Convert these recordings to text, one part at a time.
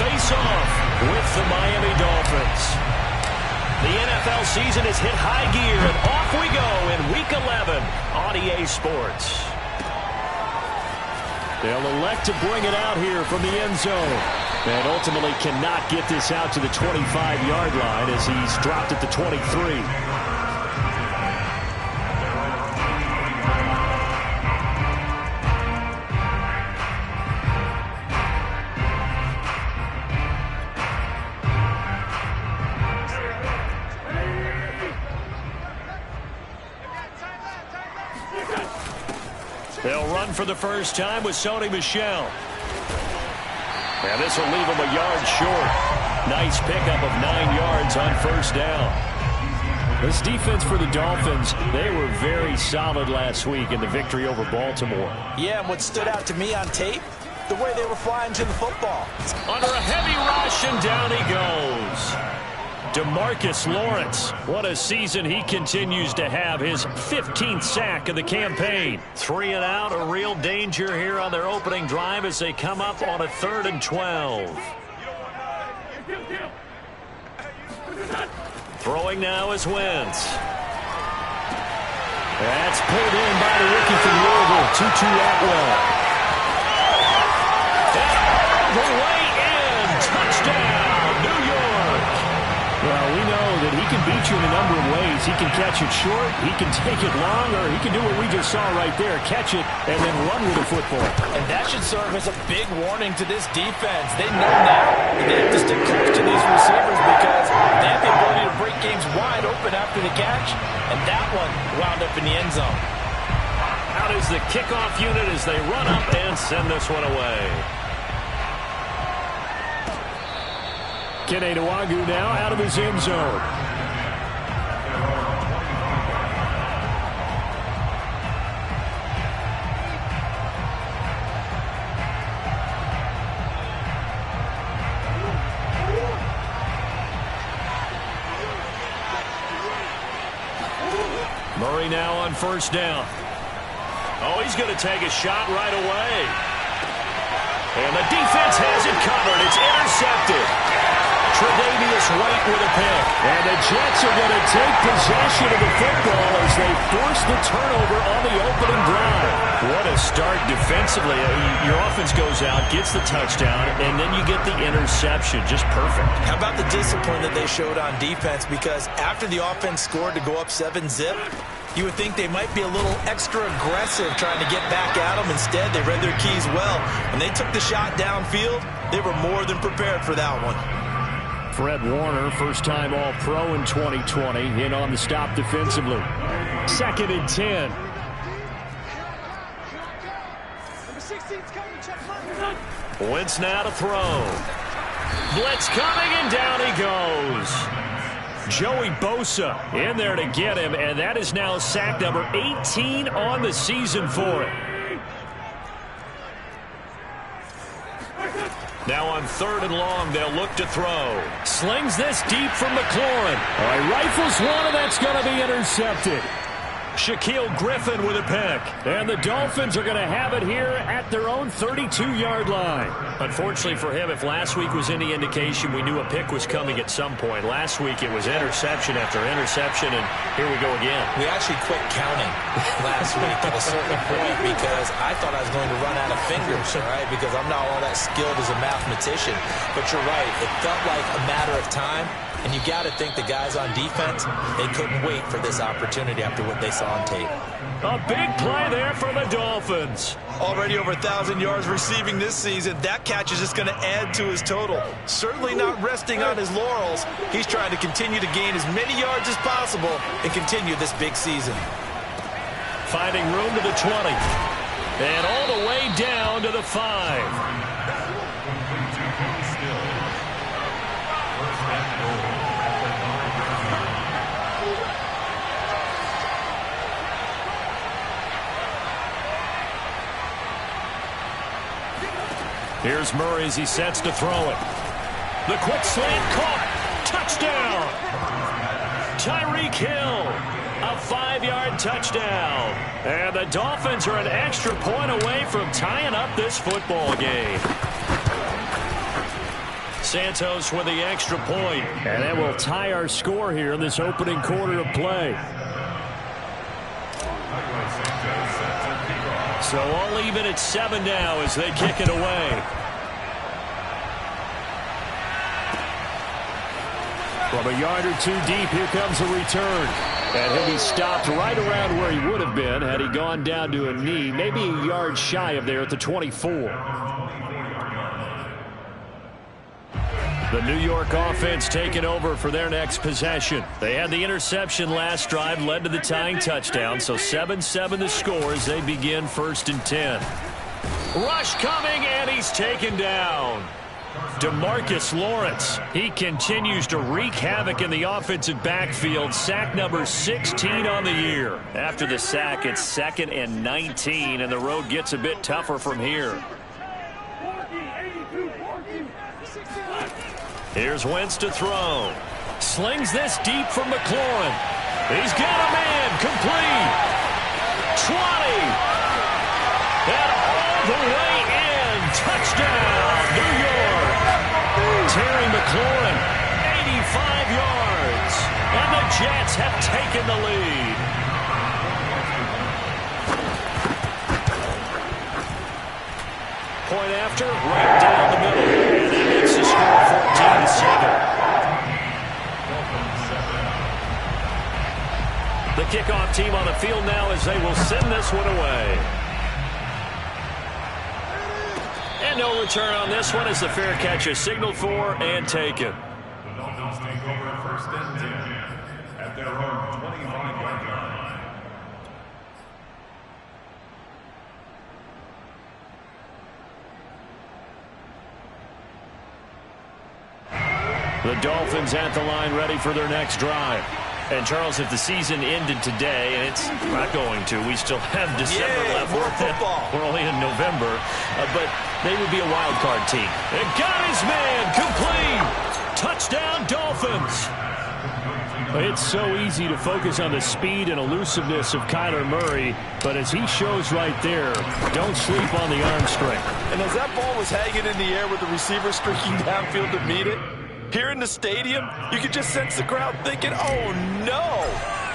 face-off with the Miami Dolphins. The NFL season has hit high gear, and off we go in Week 11 on EA Sports. They'll elect to bring it out here from the end zone. And ultimately cannot get this out to the 25-yard line as he's dropped at the 23. They'll run for the first time with Sony Michel. And this will leave him a yard short. Nice pickup of 9 yards on first down. This defense for the Dolphins, they were very solid last week in the victory over Baltimore. Yeah, and what stood out to me on tape, the way they were flying to the football. Under a heavy rush, and down he goes. DeMarcus Lawrence, what a season he continues to have. His 15th sack of the campaign. 3 and out, a real danger here on their opening drive as they come up on a 3rd and 12. Throwing now is Wentz. That's pulled in by the rookie from Louisville, Tutu Atwell. All the way in, touchdown, New York. Well, we know that he can beat you in a number of ways. He can catch it short, he can take it long, or he can do what we just saw right there, catch it and then run with the football. And that should serve as a big warning to this defense. They know now that they have to stick close to these receivers because they have the ability to break games wide open after the catch, and that one wound up in the end zone. Out is the kickoff unit as they run up and send this one away. Kene Nwangwu now out of his end zone. Murray now on first down. Oh, he's going to take a shot right away. And the defense has it covered. It's intercepted. Tre'Davious White with a pick. And the Jets are going to take possession of the football as they force the turnover on the opening drive. What a start defensively. Your offense goes out, gets the touchdown, and then you get the interception. Just perfect. How about the discipline that they showed on defense? Because after the offense scored to go up 7-zip, you would think they might be a little extra aggressive trying to get back at them. Instead, they read their keys well. When they took the shot downfield, they were more than prepared for that one. Fred Warner, first-time All-Pro in 2020, in on the stop defensively. 2nd and 10. Wentz now to throw. Blitz coming, and down he goes. Joey Bosa in there to get him, and that is now sack number 18 on the season for him. Now on 3rd and long, they'll look to throw. Slings this deep from McLaurin. All right, rifles one, and that's going to be intercepted. Shaquille Griffin with a pick. And the Dolphins are going to have it here at their own 32-yard line. Unfortunately for him, if last week was any indication, we knew a pick was coming at some point. Last week it was interception after interception, and here we go again. We actually quit counting last week at a certain point because I thought I was going to run out of fingers, all right, because I'm not all that skilled as a mathematician. But you're right, it felt like a matter of time. And you got to think the guys on defense, they couldn't wait for this opportunity after what they saw on tape. A big play there for the Dolphins. Already over 1,000 yards receiving this season. That catch is just going to add to his total. Certainly not resting on his laurels. He's trying to continue to gain as many yards as possible and continue this big season. Finding room to the 20. And all the way down to the 5. Here's Murray as he sets to throw it. The quick slant caught. Touchdown. Tyreek Hill. A 5-yard touchdown. And the Dolphins are an extra point away from tying up this football game. Santos with the extra point. And that will tie our score here in this opening quarter of play. So all even at 7 now as they kick it away. From a yard or two deep, here comes a return. And he'll be stopped right around where he would have been had he gone down to a knee, maybe a yard shy of there at the 24. The New York offense taking over for their next possession. They had the interception last drive, led to the tying touchdown, so 7-7 the score as they begin 1st and 10. Rush coming, and he's taken down. DeMarcus Lawrence, he continues to wreak havoc in the offensive backfield. Sack number 16 on the year. After the sack, it's 2nd and 19, and the road gets a bit tougher from here. Here's Wentz to throw. Slings this deep for McLaurin. He's got a man, complete. 20. And all the way in. Touchdown, New York. Terry McLaurin, 85 yards. And the Jets have taken the lead. Point after, right down the middle. And that makes the score 14-7. The kickoff team on the field now as they will send this one away. And no return on this one as the fair catch is signaled for and taken. The Dolphins take over 1st and 10 at their own 25-yard line. The Dolphins at the line ready for their next drive. And, Charles, if the season ended today, and it's not going to, we still have December left. More football. We're only in November, but they would be a wild card team. And got his man, complete. Touchdown, Dolphins. It's so easy to focus on the speed and elusiveness of Kyler Murray, but as he shows right there, don't sleep on the arm strength. And as that ball was hanging in the air with the receiver streaking downfield to meet it, here in the stadium, you could just sense the crowd thinking, oh, no.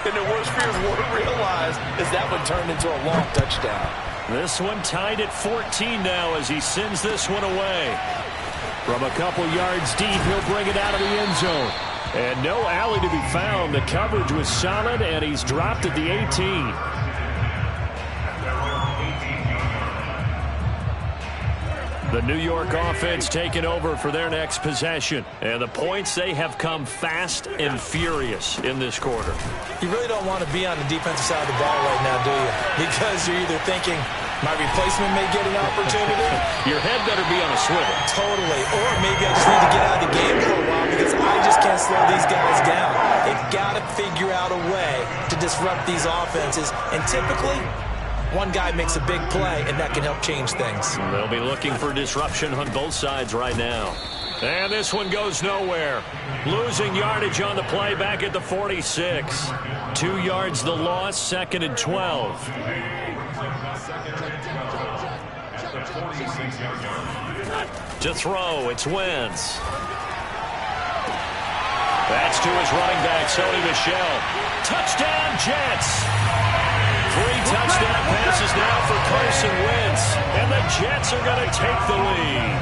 And the worst fears weren't realized as that one turned into a long touchdown. This one tied at 14 now as he sends this one away. From a couple yards deep, he'll bring it out of the end zone. And no alley to be found. The coverage was solid, and he's dropped at the 18. The New York offense taking over for their next possession. And the points, they have come fast and furious in this quarter. You really don't want to be on the defensive side of the ball right now, do you? Because you're either thinking, my replacement may get an opportunity. Your head better be on a swivel. Totally. Or maybe I just need to get out of the game for a while because I just can't slow these guys down. They've got to figure out a way to disrupt these offenses. And typically, one guy makes a big play, and that can help change things. They'll be looking for disruption on both sides right now. And this one goes nowhere. Losing yardage on the play back at the 46. 2 yards the loss, 2nd and 12. To throw, it's Wentz. That's to his running back, Sony Michel. Touchdown, Jets. 3 touchdown passes now for Carson Wentz. And the Jets are going to take the lead.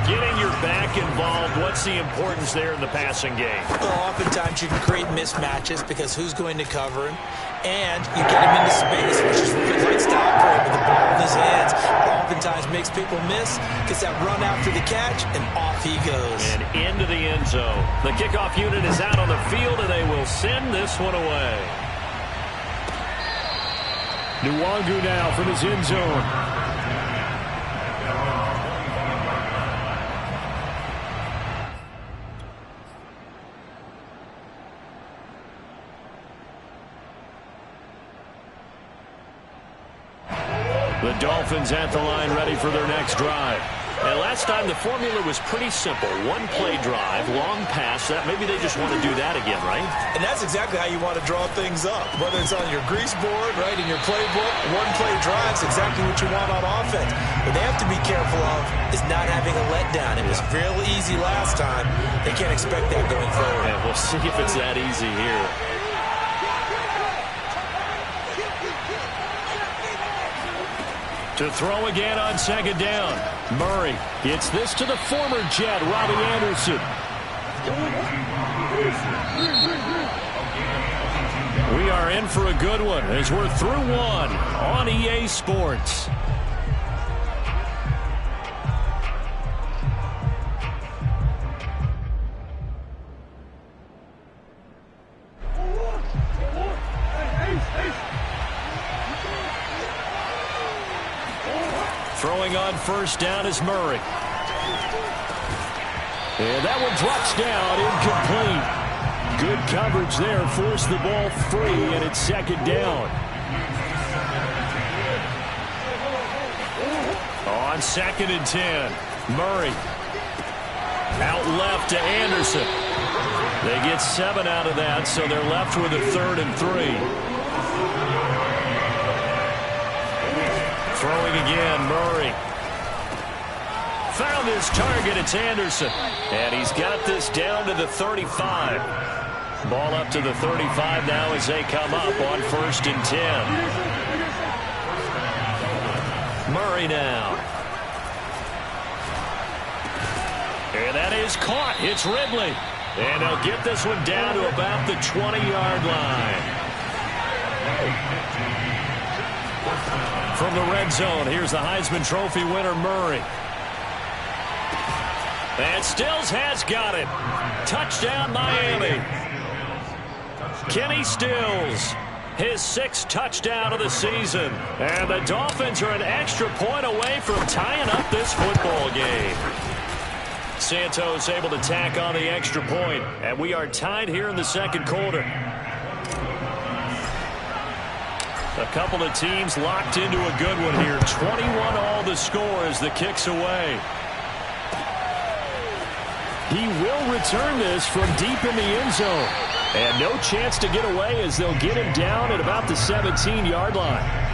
Getting your back involved, what's the importance there in the passing game? Well, oftentimes you can create mismatches because who's going to cover him? And you get him into space, which is what he likes to operate with the ball in his hands. Oftentimes makes people miss, gets that run after the catch, and off he goes. And into the end zone. The kickoff unit is out on the field, and they will send this one away. Nwangu now from his end zone. The Dolphins at the line ready for their next drive. And last time the formula was pretty simple. One play drive, long pass. That maybe they just want to do that again, right? And that's exactly how you want to draw things up. Whether it's on your grease board, right, in your playbook, one play drive is exactly what you want on offense. What they have to be careful of is not having a letdown. It was real easy last time. They can't expect that going forward. Yeah, we'll see if it's that easy here. To throw again on second down. Murray gets this to the former Jet, Robbie Anderson. We are in for a good one as we're through one on EA Sports. Throwing on first down is Murray. And that one drops down, incomplete. Good coverage there, forced the ball free, and it's second down. On 2nd and 10, Murray out left to Anderson. They get 7 out of that, so they're left with a 3rd and 3. Throwing again, Murray. Found his target, it's Anderson. And he's got this down to the 35. Ball up to the 35 now as they come up on 1st and 10. Murray now. And that is caught. It's Ridley. And they'll get this one down to about the 20-yard line. From the red zone, here's the Heisman Trophy winner, Murray. And Stills has got it. Touchdown, Miami. Kenny Stills, his 6th touchdown of the season. And the Dolphins are an extra point away from tying up this football game. Santos able to tack on the extra point, and we are tied here in the 2nd quarter. A couple of teams locked into a good one here. 21 all the score as the kick's away. He will return this from deep in the end zone. And no chance to get away as they'll get him down at about the 17-yard line.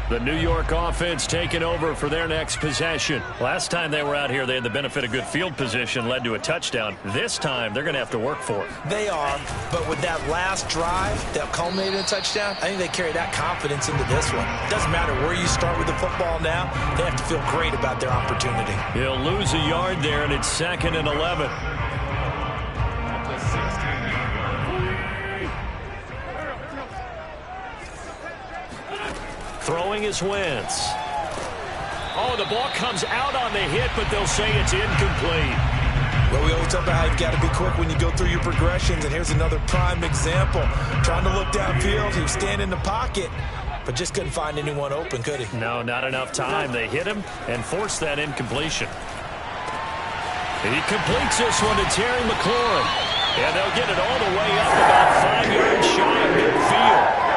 The New York offense taking over for their next possession. Last time they were out here, they had the benefit of good field position, led to a touchdown. This time, they're going to have to work for it. They are, but with that last drive that culminated in a touchdown, I think they carry that confidence into this one. It doesn't matter where you start with the football now. They have to feel great about their opportunity. He'll lose a yard there, and it's 2nd and 11. Throwing is Wentz. Oh, the ball comes out on the hit, but they'll say it's incomplete. Well, we always talk about how you've got to be quick when you go through your progressions, and here's another prime example. Trying to look downfield, he was standing in the pocket, but just couldn't find anyone open, could he? No, not enough time. They hit him and forced that incompletion. He completes this one to Terry McLaurin, and they'll get it all the way up about 5 yards shy of midfield.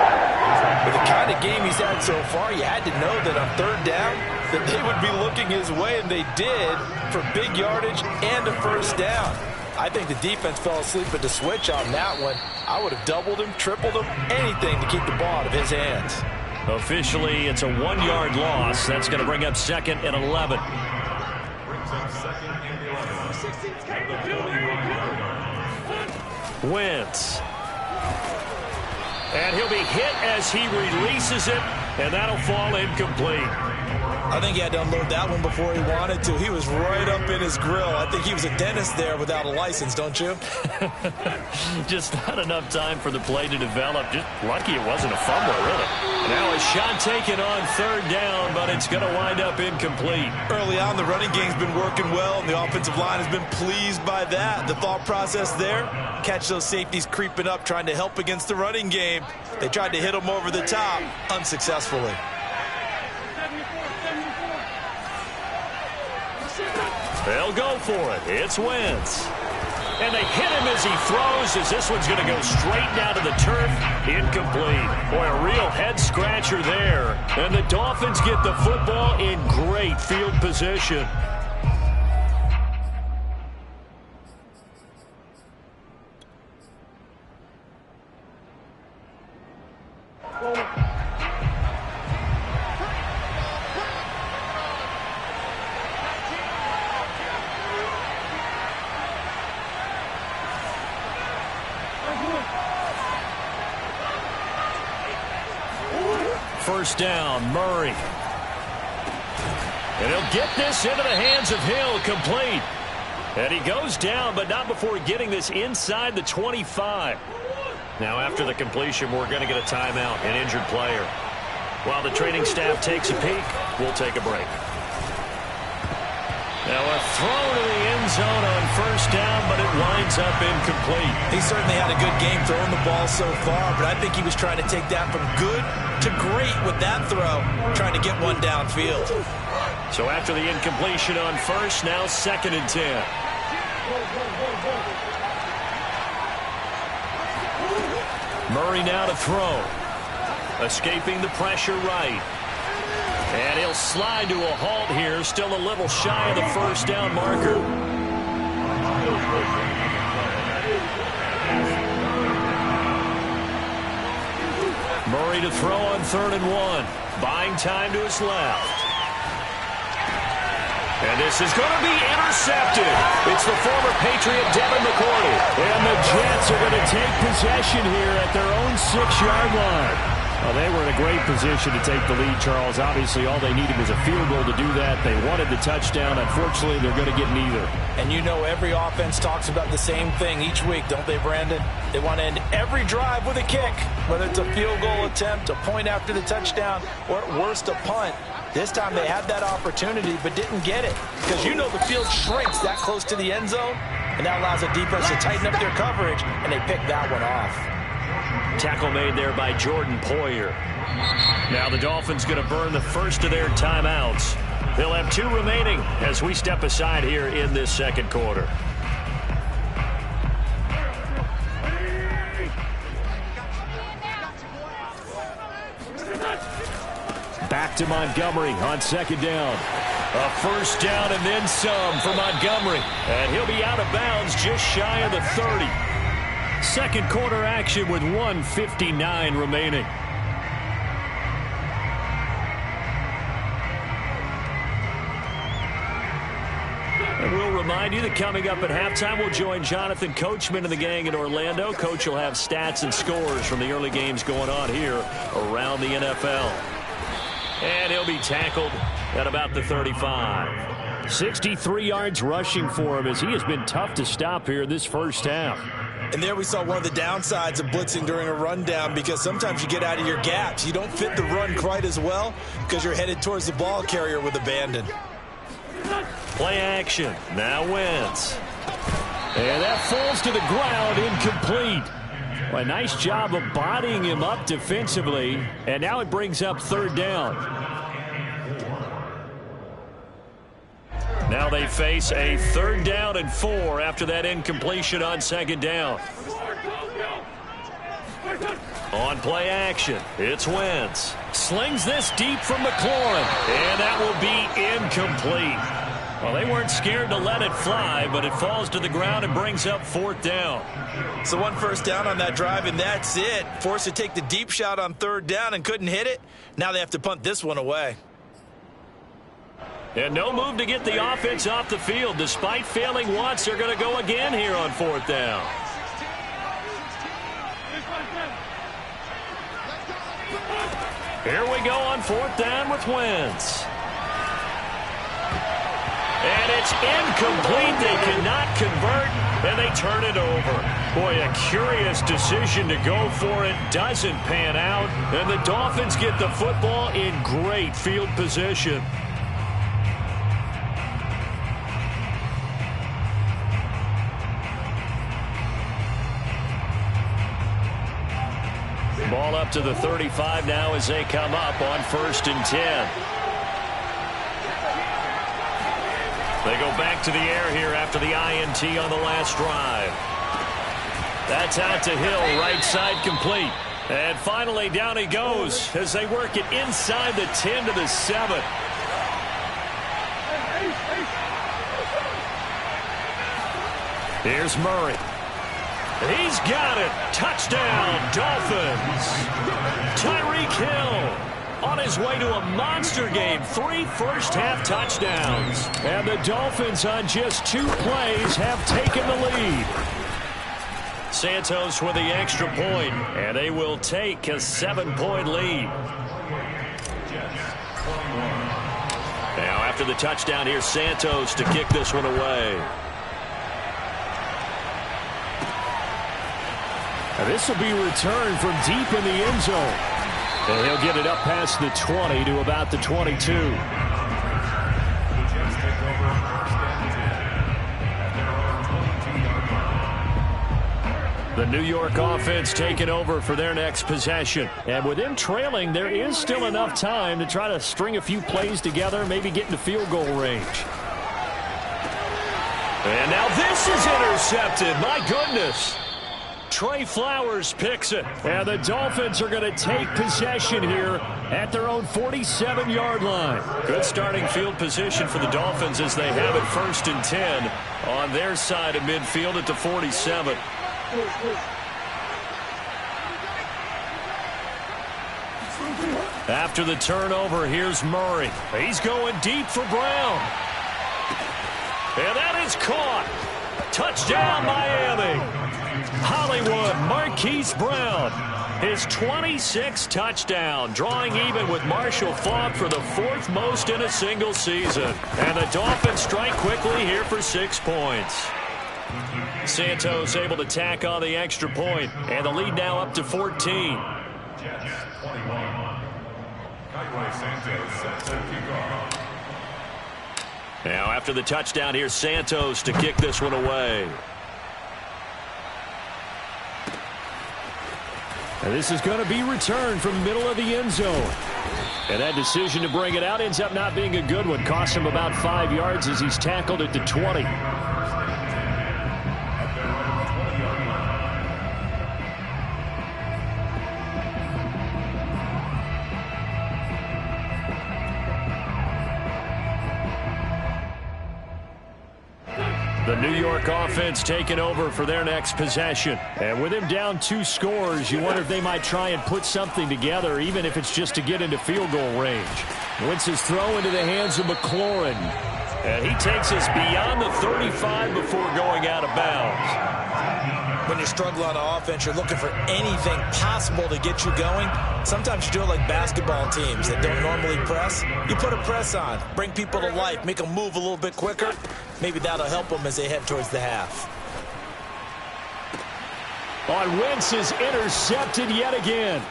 With the kind of game he's had so far, you had to know that on 3rd down that they would be looking his way, and they did, for big yardage and a 1st down. I think the defense fell asleep at the switch on that one. I would have doubled him, tripled him, anything to keep the ball out of his hands. Officially, it's a 1-yard loss. That's going to bring up 2nd and 11. Wentz. And he'll be hit as he releases it, and that'll fall incomplete. I think he had to unload that one before he wanted to. He was right up in his grill. I think he was a dentist there without a license, don't you? Just not enough time for the play to develop. Just lucky it wasn't a fumble, really. Now a shot taken on 3rd down, but it's going to wind up incomplete. Early on, the running game's been working well, and the offensive line has been pleased by that. The thought process there, catch those safeties creeping up, trying to help against the running game. They tried to hit them over the top, unsuccessfully. They'll go for it. It's Wentz. And they hit him as he throws, as this one's going to go straight down to the turf. Incomplete. Boy, a real head-scratcher there. And the Dolphins get the football in great field position. First down, Murray. And he'll get this into the hands of Hill, complete. And he goes down, but not before getting this inside the 25. Now, after the completion, we're going to get a timeout, an injured player. While the training staff takes a peek, we'll take a break. Now a throw to the end zone on first down, but it winds up incomplete. He certainly had a good game throwing the ball so far, but I think he was trying to take that from good to great with that throw, trying to get one downfield. So after the incompletion on first, now 2nd and 10. Murray now to throw. Escaping the pressure right. And he'll slide to a halt here, still a little shy of the first down marker. Murray to throw on 3rd and 1. Buying time to his left. And this is going to be intercepted. It's the former Patriot Devin McCourty. And the Jets are going to take possession here at their own 6-yard line. Well, they were in a great position to take the lead, Charles. Obviously, all they needed was a field goal to do that. They wanted the touchdown. Unfortunately, they're going to get neither. And you know every offense talks about the same thing each week, don't they, Brandon? They want to end every drive with a kick, whether it's a field goal attempt, a point after the touchdown, or at worst, a punt. This time they had that opportunity but didn't get it because you know the field shrinks that close to the end zone, and that allows a defense to tighten up their coverage, and they pick that one off. Tackle made there by Jordan Poyer. Now the Dolphins going to burn the first of their timeouts. They'll have 2 remaining as we step aside here in this second quarter. Back to Montgomery on 2nd down. A first down and then some for Montgomery. And he'll be out of bounds just shy of the 30. Second quarter action with 1:59 remaining. And we'll remind you that coming up at halftime, we'll join Jonathan Coachman and the gang in Orlando. Coach will have stats and scores from the early games going on here around the NFL. And he'll be tackled at about the 35. 63 yards rushing for him as he has been tough to stop here this first half. And there we saw one of the downsides of blitzing during a rundown because sometimes you get out of your gaps. You don't fit the run quite as well because you're headed towards the ball carrier with abandon. Play action. Now Wentz. And that falls to the ground, incomplete. Well, a nice job of bodying him up defensively. And now it brings up 3rd down. Now they face a 3rd down and 4 after that incompletion on 2nd down. On play action, it's Wentz. Slings this deep from McLaurin. And that will be incomplete. Well, they weren't scared to let it fly, but it falls to the ground and brings up 4th down. So 1 first down on that drive, and that's it. Forced to take the deep shot on 3rd down and couldn't hit it. Now they have to punt this one away. And no move to get the offense off the field. Despite failing once, they're going to go again here on 4th down. Here we go on 4th down with Wentz. And it's incomplete. They cannot convert, and they turn it over. Boy, a curious decision to go for it. Doesn't pan out, and the Dolphins get the football in great field position. Ball up to the 35 now as they come up on 1st and 10. They go back to the air here after the INT on the last drive. That's out to Hill, right side complete. And finally down he goes as they work it inside the 10 to the 7. Here's Murray. He's got it. Touchdown, Dolphins. Tyreek Hill on his way to a monster game. 3 first-half touchdowns. And the Dolphins on just 2 plays have taken the lead. Santos with the extra point, and they will take a 7-point lead. Now after the touchdown, here's Santos to kick this one away. Now this will be returned from deep in the end zone. And he'll get it up past the 20 to about the 22. The New York offense taking over for their next possession. And with them trailing, there is still enough time to try to string a few plays together, maybe get into field goal range. And now this is intercepted. My goodness. Trey Flowers picks it. And the Dolphins are going to take possession here at their own 47-yard line. Good starting field position for the Dolphins as they have it 1st and 10 on their side of midfield at the 47. After the turnover, here's Murray. He's going deep for Brown. And that is caught. Touchdown, Miami. Hollywood Marquise Brown, his 26th touchdown, drawing even with Marshall Faulk for the 4th most in a single season. And the Dolphins strike quickly here for 6 points. Santos able to tack on the extra point, and the lead now up to 14. Now after the touchdown, here's Santos to kick this one away. And this is going to be returned from the middle of the end zone. And that decision to bring it out ends up not being a good one. Costs him about 5 yards as he's tackled at the 20. The New York offense taking over for their next possession. And with him down 2 scores, you wonder if they might try and put something together, even if it's just to get into field goal range. Wentz's throw into the hands of McLaurin. And he takes us beyond the 35 before going out of bounds. When you struggle on offense, you're looking for anything possible to get you going. Sometimes you do it like basketball teams that don't normally press. You put a press on, bring people to life, make them move a little bit quicker. Maybe that'll help them as they head towards the half. On Wentz is intercepted yet again.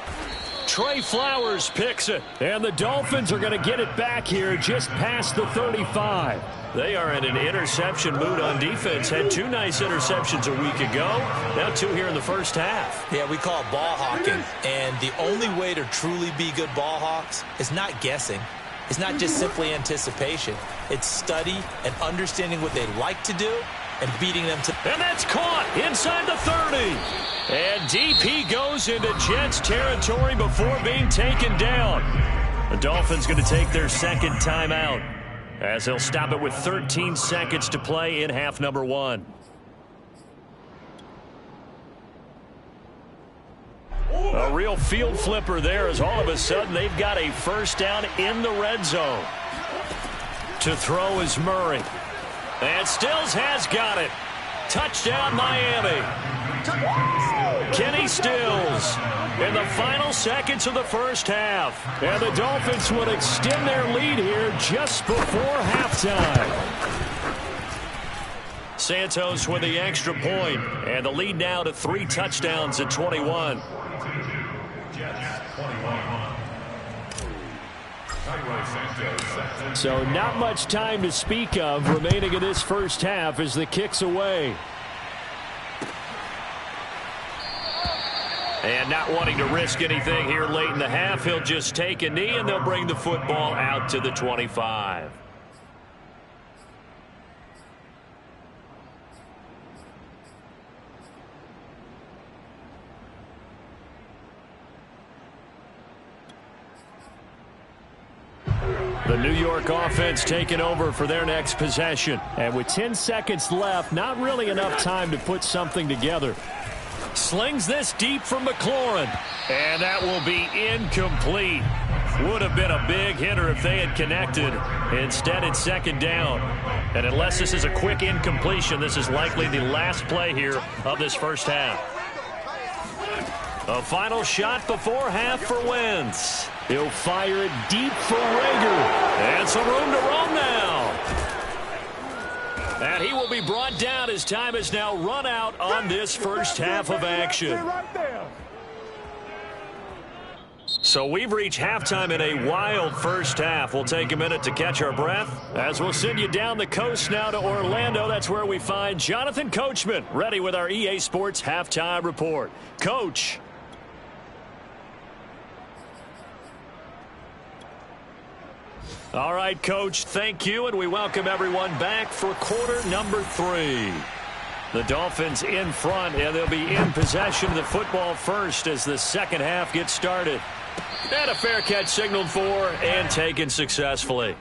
Trey Flowers picks it. And the Dolphins are going to get it back here just past the 35. They are in an interception mood on defense. Had 2 nice interceptions a week ago. Now 2 here in the first half. Yeah, we call it ball hawking. And the only way to truly be good ball hawks is not guessing. It's not just simply anticipation. It's study and understanding what they like to do and beating them to... And that's caught inside the 30. And DP goes into Jets territory before being taken down. The Dolphins going to take their 2nd timeout as they'll stop it with 13 seconds to play in half number 1. A real field flipper there as all of a sudden they've got a first down in the red zone. To throw is Murray. And Stills has got it. Touchdown, Miami. Kenny Stills in the final seconds of the first half. And the Dolphins would extend their lead here just before halftime. Santos with the extra point, and the lead now to 3 touchdowns at 21. So not much time to speak of remaining in this first half as the kick's away. And not wanting to risk anything here late in the half, he'll just take a knee and they'll bring the football out to the 25. The New York offense taking over for their next possession. And with 10 seconds left, not really enough time to put something together. Slings this deep from McLaurin. And that will be incomplete. Would have been a big hitter if they had connected. Instead, it's second down. And unless this is a quick incompletion, this is likely the last play here of this first half. A final shot before half for Wentz. He'll fire it deep for Rager. And some room to roam now. And he will be brought down as time is now run out on this first half of action. So we've reached halftime in a wild first half. We'll take a minute to catch our breath as we'll send you down the coast now to Orlando. That's where we find Jonathan Coachman ready with our EA Sports Halftime Report. Coach. All right, Coach, thank you, and we welcome everyone back for quarter number 3. The Dolphins in front, and they'll be in possession of the football first as the second half gets started. And a fair catch signaled for and taken successfully.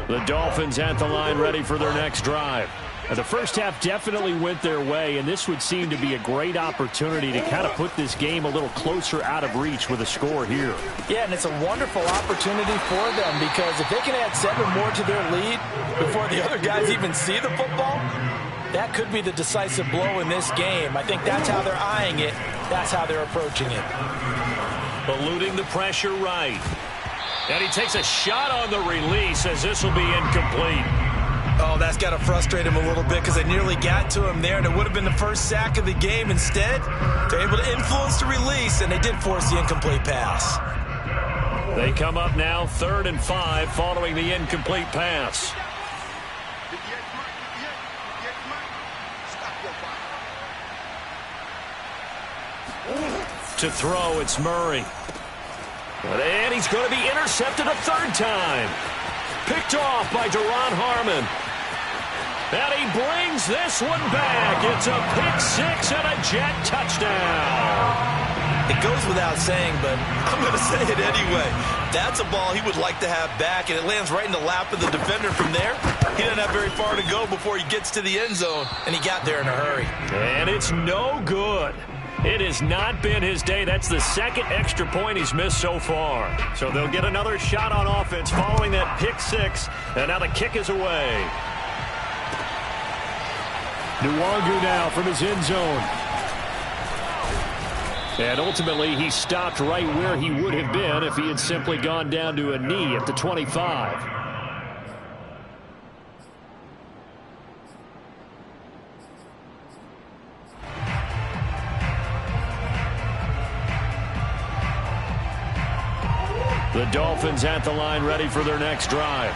The Dolphins at the line ready for their next drive. The first half definitely went their way, and this would seem to be a great opportunity to kind of put this game a little closer out of reach with a score here. Yeah, and it's a wonderful opportunity for them because if they can add 7 more to their lead before the other guys even see the football, that could be the decisive blow in this game. I think that's how they're eyeing it. That's how they're approaching it. Eluding the pressure right. And he takes a shot on the release as this will be incomplete. Oh, that's got to frustrate him a little bit because they nearly got to him there, and it would have been the first sack of the game. Instead, they're able to influence the release, and they did force the incomplete pass. They come up now 3rd and 5 following the incomplete pass. To throw, it's Murray. And he's going to be intercepted a 3rd time. Picked off by Duron Harmon. And he brings this one back. It's a pick 6 and a Jet touchdown. It goes without saying, but I'm going to say it anyway. That's a ball he would like to have back, and it lands right in the lap of the defender from there. He doesn't have very far to go before he gets to the end zone, and he got there in a hurry. And it's no good. It has not been his day. That's the 2nd extra point he's missed so far. So they'll get another shot on offense following that pick 6. And now the kick is away. Nwangu now from his end zone. And ultimately he stopped right where he would have been if he had simply gone down to a knee at the 25. The Dolphins at the line ready for their next drive.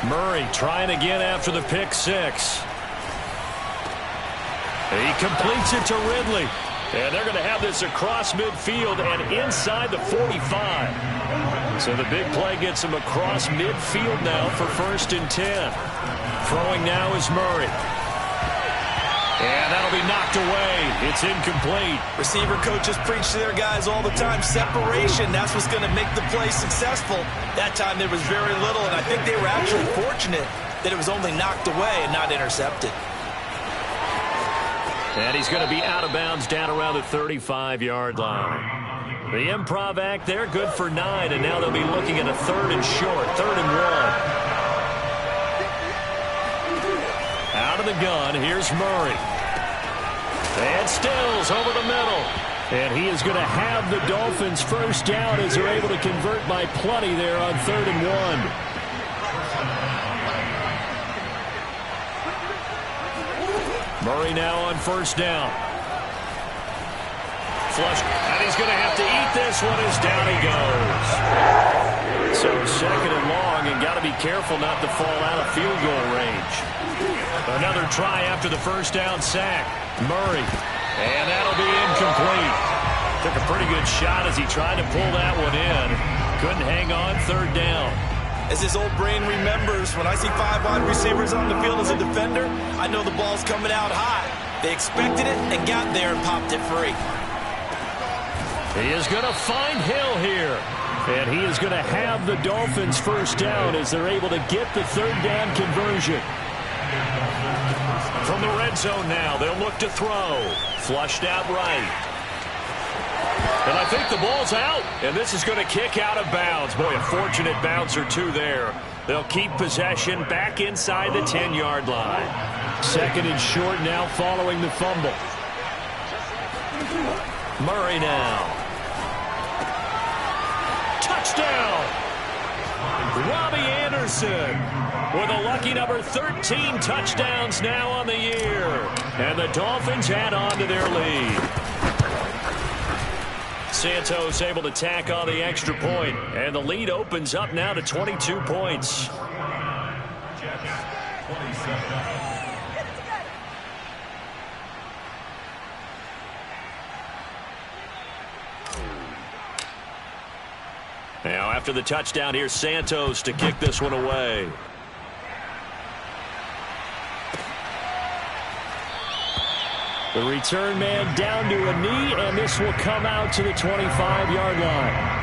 Murray trying again after the pick 6. He completes it to Ridley. And they're going to have this across midfield and inside the 45. So the big play gets him across midfield now for 1st and 10. Throwing now is Murray. And that'll be knocked away. It's incomplete. Receiver coaches preach to their guys all the time. Separation, that's what's going to make the play successful. That time there was very little, and I think they were actually fortunate that it was only knocked away and not intercepted. And he's going to be out of bounds down around the 35-yard line. The improv act there, good for 9, and now they'll be looking at a 3rd and short, 3rd and 1. Out of the gun, here's Murray. And Stills over the middle. And he is going to have the Dolphins first down as they're able to convert by plenty there on 3rd and 1. Murray now on 1st down. Flush. And he's going to have to eat this one as down he goes. So 2nd and long, and got to be careful not to fall out of field goal range. Another try after the 1st down sack. Murray. And that'll be incomplete. Took a pretty good shot as he tried to pull that one in. Couldn't hang on, third down. As his old brain remembers, when I see 5 wide receivers on the field as a defender, I know the ball's coming out high. They expected it and got there and popped it free. He is going to find Hill here. And he is going to have the Dolphins first down as they're able to get the third down conversion. From the red zone now, they'll look to throw. Flushed out right. And I think the ball's out. And this is going to kick out of bounds. Boy, a fortunate bounce or two there. They'll keep possession back inside the 10-yard line. Second and short now following the fumble. Murray now. Touchdown! Robbie Anderson with a lucky number 13 touchdowns now on the year. And the Dolphins add on to their lead. Santos able to tack on the extra point, and the lead opens up now to 22 points. Now after the touchdown, here's Santos to kick this one away. The return man down to a knee, and this will come out to the 25-yard line.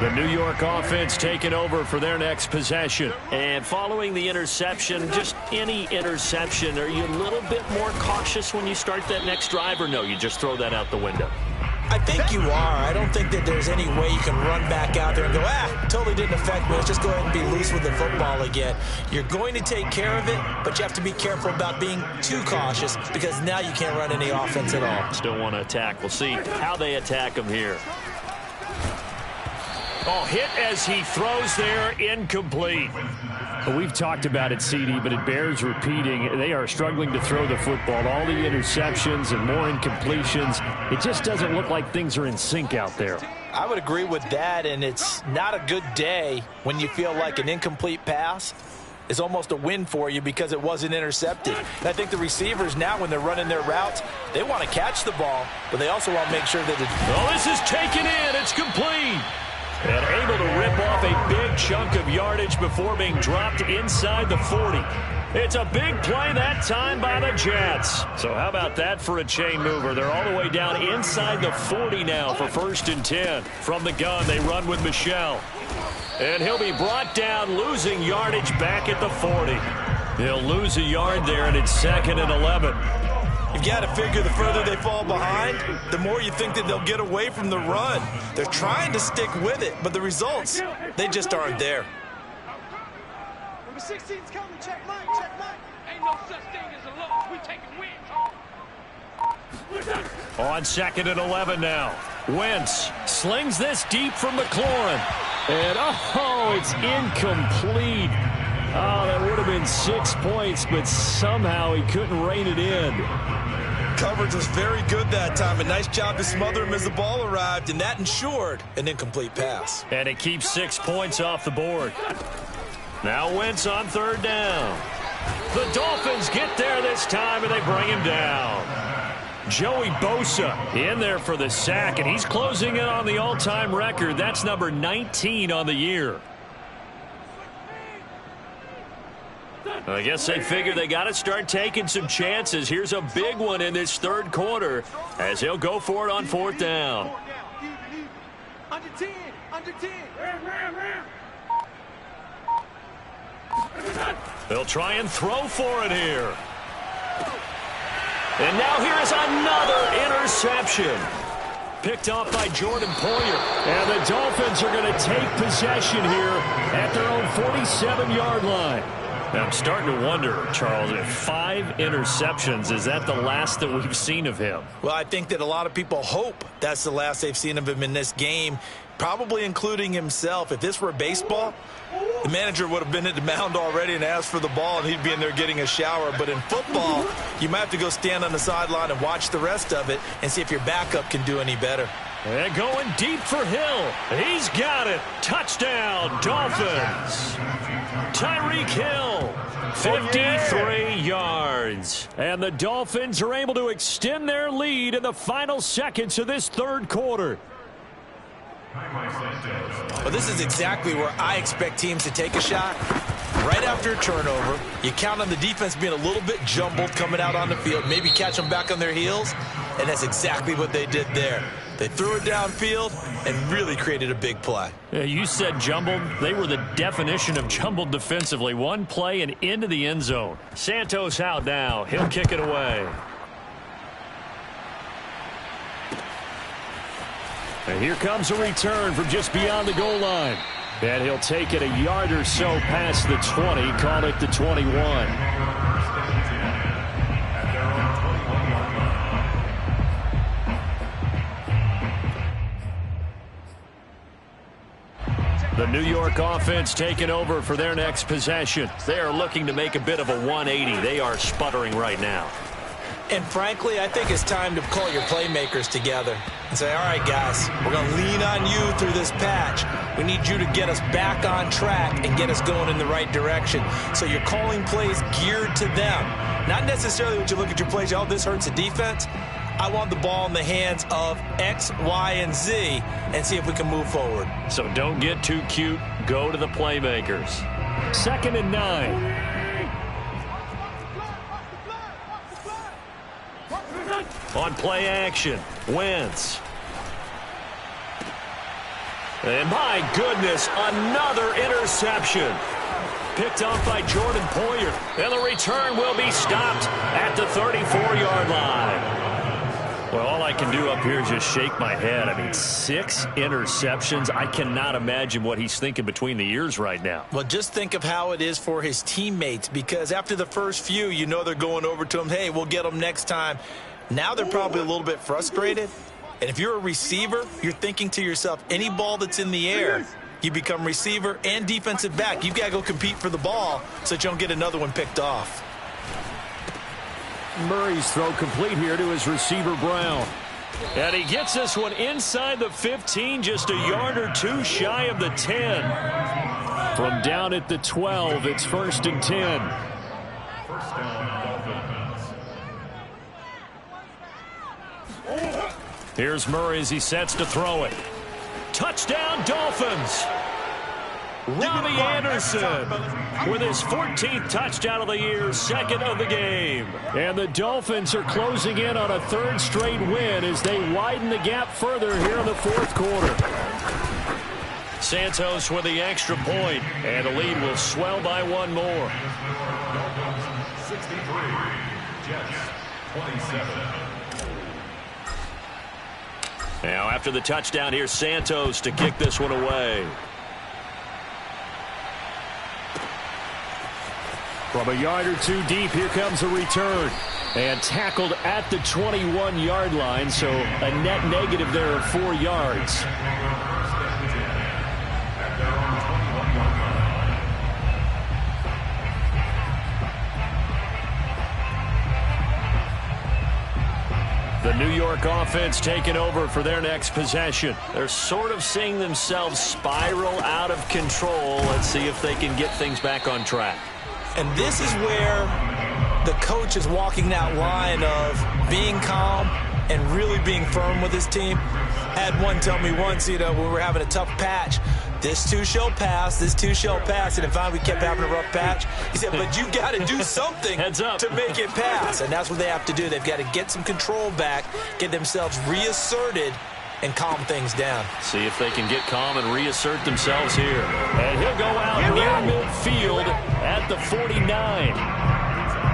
The New York offense taking over for their next possession. And following the interception, just any interception, are you a little bit more cautious when you start that next drive, or no, you just throw that out the window? I think you are. I don't think that there's any way you can run back out there and go, totally didn't affect me. Let's just go ahead and be loose with the football again. You're going to take care of it, but you have to be careful about being too cautious because now you can't run any offense at all. Still want to attack. We'll see how they attack him here. Oh, hit as he throws there, incomplete. Well, we've talked about it, CD, but it bears repeating. They are struggling to throw the football. All the interceptions and more incompletions. It just doesn't look like things are in sync out there. I would agree with that, and it's not a good day when you feel like an incomplete pass is almost a win for you because it wasn't intercepted. And I think the receivers now, when they're running their routes, they want to catch the ball, but they also want to make sure that this is taken in. It's complete. And able to rip off a big chunk of yardage before being dropped inside the 40. It's a big play that time by the Jets. So how about that for a chain mover? They're all the way down inside the 40 now for 1st and 10. From the gun, they run with Michel. And he'll be brought down, losing yardage back at the 40. He'll lose a yard there, and it's 2nd and 11. You've got to figure the further they fall behind, the more you think that they'll get away from the run. They're trying to stick with it, but the results, they just aren't there. Number 16's coming. Check Mike. Ain't no such thing as a loss. We taking wins. On 2nd and 11 now. Wentz slings this deep from McLaurin. And, it's incomplete. Oh, that would have been 6 points, but somehow he couldn't rein it in. Coverage was very good that time. A nice job to smother him as the ball arrived, and that ensured an incomplete pass. And it keeps 6 points off the board. Now Wentz on 3rd down. The Dolphins get there this time, and they bring him down. Joey Bosa in there for the sack, and he's closing in on the all-time record. That's number 19 on the year. I guess they figure they got to start taking some chances. Here's a big one in this 3rd quarter as he'll go for it on 4th down. Under 10. They'll try and throw for it here. And now here is another interception. Picked off by Jordan Poyer. And the Dolphins are going to take possession here at their own 47-yard line. Now, I'm starting to wonder, Charles, if 5 interceptions, is that the last that we've seen of him? Well, I think that a lot of people hope that's the last they've seen of him in this game, probably including himself. If this were baseball, the manager would have been at the mound already and asked for the ball, and he'd be in there getting a shower. But in football, you might have to go stand on the sideline and watch the rest of it and see if your backup can do any better. And going deep for Hill. He's got it. Touchdown, Dolphins. Tyreek Hill, 53 yards. And the Dolphins are able to extend their lead in the final seconds of this third quarter. Well, this is exactly where I expect teams to take a shot. Right after a turnover, you count on the defense being a little bit jumbled coming out on the field, maybe catch them back on their heels, and that's exactly what they did there. They threw it downfield and really created a big play. Yeah, you said jumbled. They were the definition of jumbled defensively. One play and into the end zone. Santos out now. He'll kick it away. And here comes a return from just beyond the goal line. And he'll take it a yard or so past the 20, call it the 21. The New York offense taking over for their next possession. They are looking to make a bit of a 180. They are sputtering right now. And frankly, I think it's time to call your playmakers together and say, all right, guys, we're going to lean on you through this patch. We need you to get us back on track and get us going in the right direction. So you're calling plays geared to them. Not necessarily when you look at your plays, oh, this hurts the defense. I want the ball in the hands of X, Y, and Z and see if we can move forward. So don't get too cute. Go to the playmakers. 2nd and 9. On play action, Wentz. And my goodness, another interception. Picked off by Jordan Poyer. And the return will be stopped at the 34-yard line. Well, all I can do up here is just shake my head. I mean, 6 interceptions. I cannot imagine what he's thinking between the ears right now. Well, just think of how it is for his teammates, because after the first few, you know they're going over to him, hey, we'll get them next time. Now they're probably a little bit frustrated. And if you're a receiver, you're thinking to yourself, any ball that's in the air, you become receiver and defensive back. You've got to go compete for the ball so that you don't get another one picked off. Murray's throw complete here to his receiver, Brown. And he gets this one inside the 15, just a yard or two shy of the 10. From down at the 12, it's 1st and 10. First down, Dolphins. Here's Murray as he sets to throw it. Touchdown, Dolphins! Robbie Anderson with his 14th touchdown of the year, 2nd of the game. And the Dolphins are closing in on a 3rd straight win as they widen the gap further here in the 4th quarter. Santos with the extra point, and the lead will swell by one more. 63, Jets, 27. Now after the touchdown, here's Santos to kick this one away. From a yard or two deep, here comes a return. And tackled at the 21-yard line, so a net negative there of 4 yards. The New York offense taking over for their next possession. They're sort of seeing themselves spiral out of control. Let's see if they can get things back on track. And this is where the coach is walking that line of being calm and really being firm with his team. Had one tell me once, when we were having a tough patch, this too shall pass, this too shall pass. And if finally we kept having a rough patch, he said, but you got to do something to make it pass. And that's what they have to do. They've got to get some control back, get themselves reasserted, and calm things down. See if they can get calm and reassert themselves here. And he'll go out near midfield at the 49.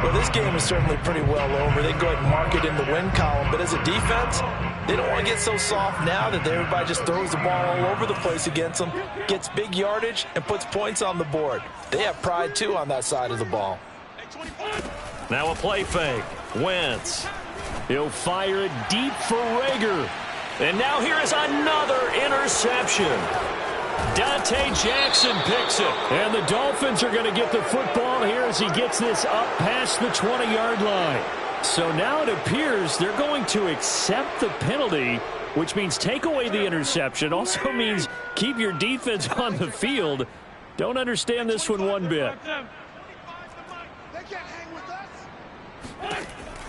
Well, this game is certainly pretty well over. They can go ahead and mark it in the win column. But as a defense, they don't want to get so soft now that everybody just throws the ball all over the place against them, gets big yardage, and puts points on the board. They have pride, too, on that side of the ball. Now a play fake. Wentz. He'll fire it deep for Rager. And now here is another interception. Dante Jackson picks it. And the Dolphins are going to get the football here as he gets this up past the 20-yard line. So now it appears they're going to accept the penalty which means take away the interception. Also means keep your defense on the field. Don't understand this one bit.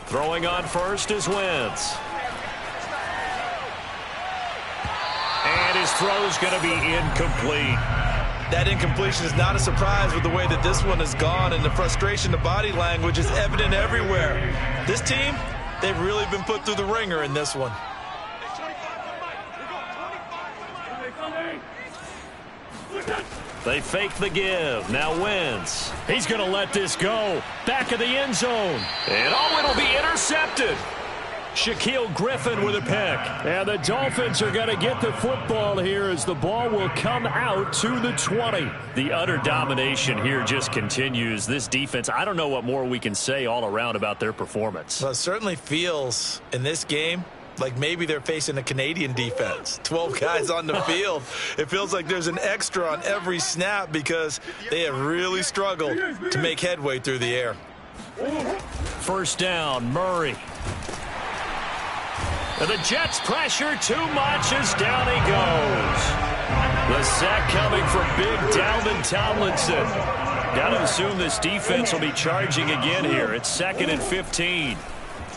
Throwing on first is Wentz. And his throw's going to be incomplete. That incompletion is not a surprise with the way that this one has gone, and the frustration, the body language is evident everywhere. This team, they've really been put through the ringer in this one. They fake the give. Now Wentz. He's going to let this go. Back of the end zone. And it'll be intercepted. Shaquille Griffin with a pick. And the Dolphins are going to get the football here as the ball will come out to the 20. The utter domination here just continues. This defense, I don't know what more we can say all around about their performance. Well, it certainly feels in this game like maybe they're facing a Canadian defense. 12 guys on the field. It feels like there's an extra on every snap because they have really struggled to make headway through the air. First down, Murray. And the Jets pressure too much as down he goes. The sack coming from big Dalvin Tomlinson. Got to assume this defense will be charging again here. It's 2nd and 15.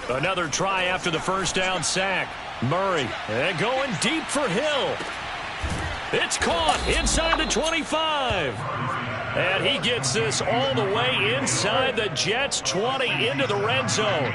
Another try after the first down sack. Murray and going deep for Hill. It's caught inside the 25. And he gets this all the way inside the Jets' 20 into the red zone.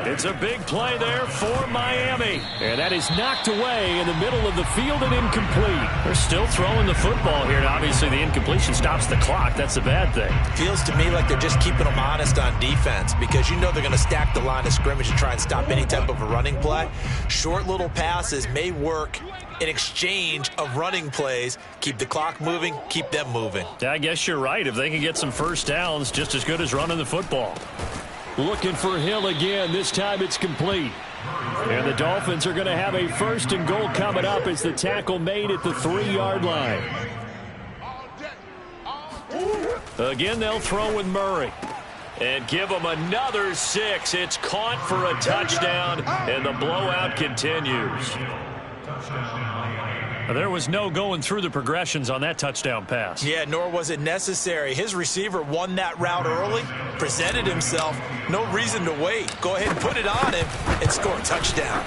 It's a big play there for Miami. And that is knocked away in the middle of the field and incomplete. They're still throwing the football here. And obviously, the incompletion stops the clock. That's a bad thing. Feels to me like they're just keeping them honest on defense because you know they're going to stack the line of scrimmage and try and stop any type of a running play. Short little passes may work in exchange of running plays. Keep the clock moving, keep them moving. I guess you're right. If they can get some first downs, just as good as running the football. Looking for Hill again. This time it's complete. And the Dolphins are going to have a 1st and goal coming up as the tackle made at the 3-yard line. Again, they'll throw with Murray. And give them another 6. It's caught for a touchdown, and the blowout continues. There was no going through the progressions on that touchdown pass. Yeah, nor was it necessary. His receiver won that route early, presented himself. No reason to wait. Go ahead and put it on him and score a touchdown.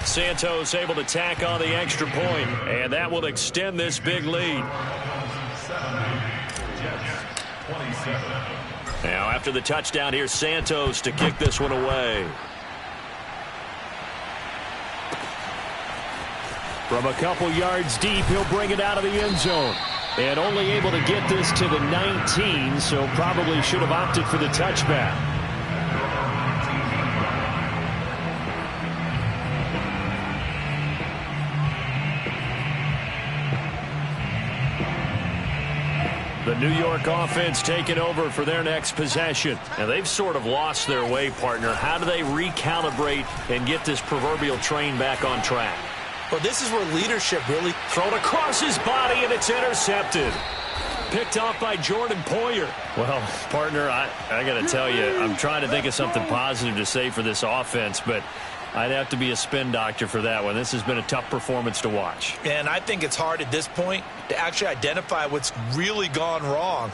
Santos able to tack on the extra point, and that will extend this big lead. Now, after the touchdown, here's Santos to kick this one away. From a couple yards deep, he'll bring it out of the end zone. And only able to get this to the 19, so probably should have opted for the touchback. The New York offense taking over for their next possession. And they've sort of lost their way, partner. How do they recalibrate and get this proverbial train back on track? Well, this is where leadership really... Thrown across his body, and it's intercepted. Picked off by Jordan Poyer. Well, partner, I got to tell you, I'm trying to think of something positive to say for this offense, but I'd have to be a spin doctor for that one. This has been a tough performance to watch. And I think it's hard at this point to actually identify what's really gone wrong.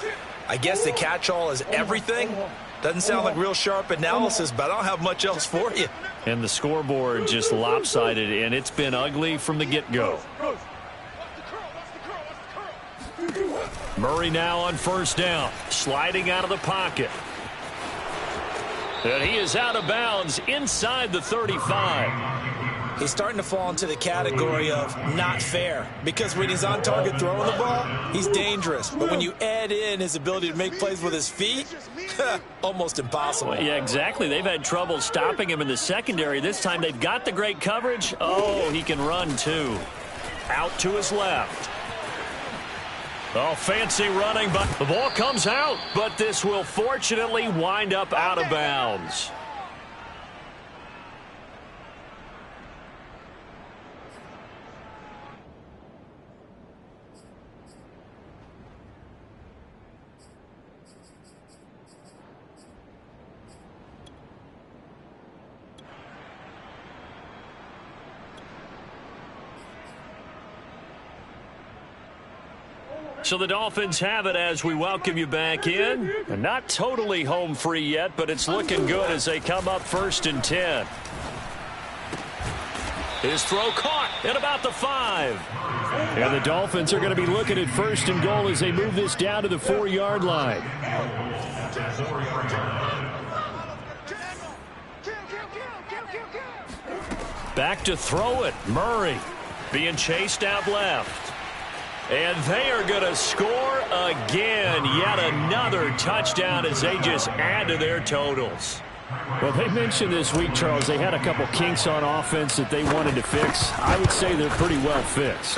I guess the catch-all is everything. Doesn't sound like real sharp analysis, but I don't have much else for you. And the scoreboard just lopsided, and it's been ugly from the get-go. Murray now on first down, sliding out of the pocket. And he is out of bounds inside the 35. He's starting to fall into the category of not fair because when he's on target throwing the ball, he's dangerous. But when you add in his ability to make plays with his feet, almost impossible. Well, yeah, exactly. They've had trouble stopping him in the secondary. This time they've got the great coverage. Oh, he can run too. Out to his left. Oh, fancy running, but the ball comes out. But this will fortunately wind up out of bounds. So the Dolphins have it as we welcome you back in. And not totally home free yet, but it's looking good as they come up 1st and 10. His throw caught at about the 5. And the Dolphins are going to be looking at 1st and goal as they move this down to the 4-yard line. Back to throw it. Murray being chased out left. And they are going to score again. Yet another touchdown as they just add to their totals. Well, they mentioned this week, Charles, they had a couple kinks on offense that they wanted to fix. I would say they're pretty well fixed.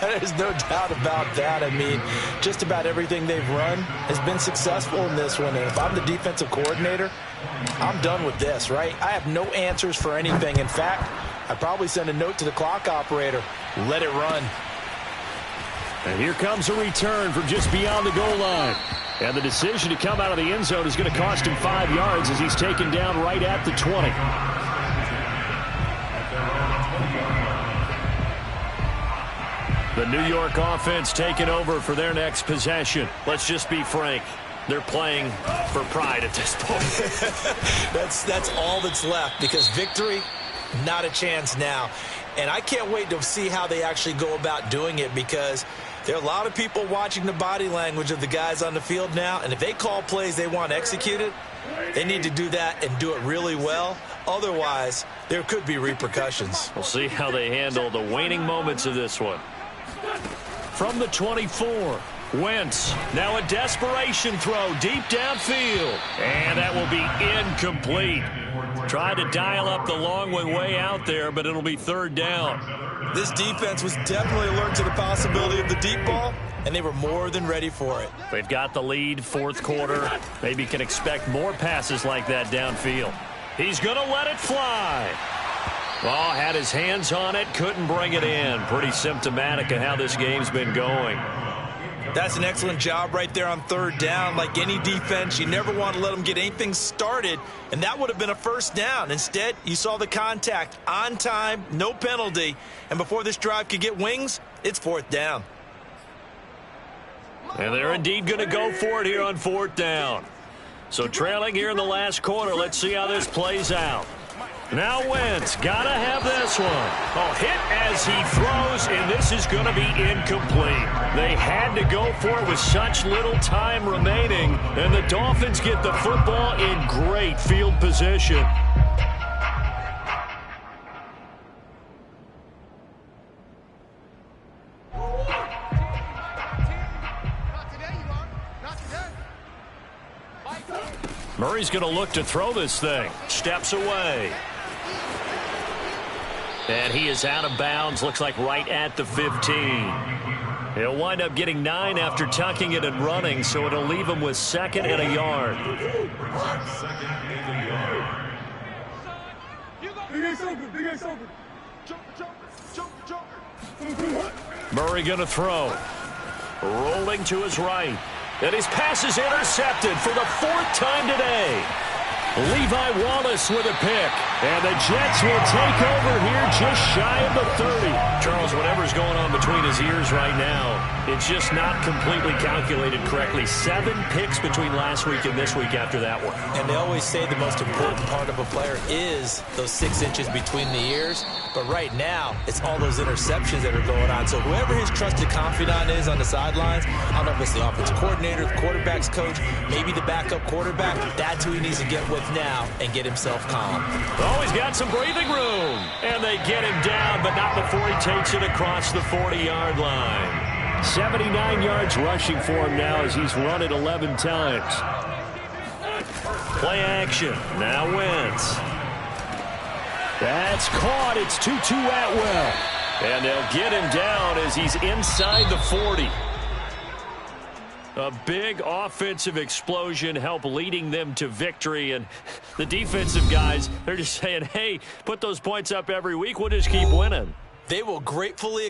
There's no doubt about that. I mean, just about everything they've run has been successful in this one. And if I'm the defensive coordinator, I'm done with this, right? I have no answers for anything. In fact, I'd probably send a note to the clock operator. Let it run. And here comes a return from just beyond the goal line. And the decision to come out of the end zone is going to cost him 5 yards as he's taken down right at the 20. The New York offense taking over for their next possession. Let's just be frank. They're playing for pride at this point. That's all that's left, because victory, not a chance now. And I can't wait to see how they actually go about doing it, because there are a lot of people watching the body language of the guys on the field now, and if they call plays they want executed, they need to do that and do it really well. Otherwise, there could be repercussions. We'll see how they handle the waning moments of this one. From the 24, Wentz. Now a desperation throw deep downfield. And that will be incomplete. Tried to dial up the long one way out there, but it'll be 3rd down. This defense was definitely alert to the possibility of the deep ball, and they were more than ready for it. They've got the lead, 4th quarter. Maybe can expect more passes like that downfield. He's going to let it fly. Oh, had his hands on it, couldn't bring it in. Pretty symptomatic of how this game's been going. That's an excellent job right there on 3rd down. Like any defense, you never want to let them get anything started, and that would have been a 1st down. Instead, you saw the contact on time, no penalty, and before this drive could get wings, it's 4th down. And they're indeed going to go for it here on 4th down. So trailing here in the last quarter, let's see how this plays out. Now Wentz, gotta have this one. Oh, hit as he throws, and this is going to be incomplete. They had to go for it with such little time remaining, and the Dolphins get the football in great field position. Murray's going to look to throw this thing. Steps away. And he is out of bounds, looks like right at the 15. He'll wind up getting 9 after tucking it and running, so it'll leave him with 2nd and a yard. Murray going to throw. Rolling to his right. And his pass is intercepted for the 4th time today. Levi Wallace with a pick. And the Jets will take over here just shy of the 30. Charles, whatever's going on between his ears right now, it's just not completely calculated correctly. 7 picks between last week and this week after that one. And they always say the most important part of a player is those 6 inches between the ears. But right now, it's all those interceptions that are going on. So whoever his trusted confidant is on the sidelines, I don't know if it's the offensive coordinator, the quarterback's coach, maybe the backup quarterback, that's who he needs to get with now and get himself calm. Oh, he's got some breathing room. And they get him down, but not before he takes it across the 40-yard line. 79 yards rushing for him now as he's run it 11 times. Play action. Now Wentz. That's caught. It's Tutu Atwell. And they'll get him down as he's inside the 40. A big offensive explosion helped leading them to victory. And the defensive guys, they're just saying, hey, put those points up every week. We'll just keep winning. They will gratefully